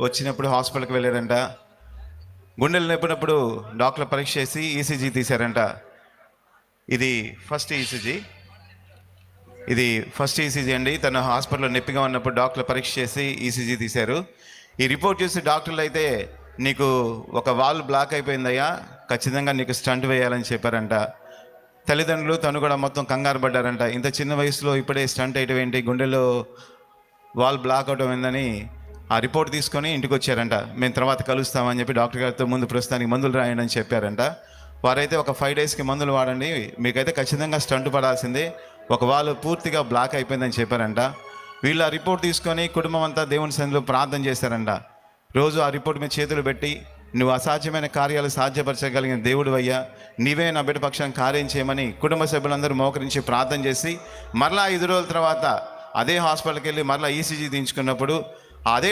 వచ్చినప్పుడు హాస్పిటల్కి వెళ్ళారంట. గుండెలు నొప్పినప్పుడు డాక్టర్ పరీక్ష చేసి ఈసీజీ తీశారంట. ఇది ఫస్ట్ ఈసీజీ అండి. తను హాస్పిటల్లో నొప్పిగా ఉన్నప్పుడు డాక్టర్ పరీక్ష చేసి ఈసీజీ తీశారు. ఈ రిపోర్ట్ చూసి డాక్టర్లు అయితే నీకు ఒక వాల్వ్ బ్లాక్ అయిపోయిందయ్యా, ఖచ్చితంగా నీకు స్టంట్ వేయాలని చెప్పారంట. తల్లిదండ్రులు తను కూడా మొత్తం కంగారు పడ్డారంట. ఇంత చిన్న వయసులో ఇప్పుడే స్టంట్ వేయటం ఏంటి, గుండెలో వాల్ బ్లాక్ అవటం ఏందని ఆ రిపోర్ట్ తీసుకొని ఇంటికి వచ్చారంట. మేము తర్వాత కలుస్తామని చెప్పి డాక్టర్ గారితో ముందు ప్రస్తుతానికి మందులు రాయండి అని చెప్పారంట. వారైతే ఒక 5 డేస్కి మందులు వాడండి, మీకైతే ఖచ్చితంగా స్టంట్ పడాల్సిందే, ఒక వాల్ పూర్తిగా బ్లాక్ అయిపోయిందని చెప్పారంట. వీళ్ళు ఆ రిపోర్ట్ తీసుకొని కుటుంబం అంతా దేవుని సన్నిధిలో ప్రార్థన చేశారంట. రోజు ఆ రిపోర్ట్ మీద చేతులు పెట్టి, నువ్వు అసాధ్యమైన కార్యాలు సాధ్యపరచగలిగిన దేవుడు అయ్యా, నీవే నా బిడ్డ పక్షాన్ని కార్యం చేయమని కుటుంబ సభ్యులందరూ మోకరించి ప్రార్థన చేసి మరలా 5 రోజుల తర్వాత అదే హాస్పిటల్కి వెళ్ళి మరలా ఈసీజీ తీయించుకున్నప్పుడు అదే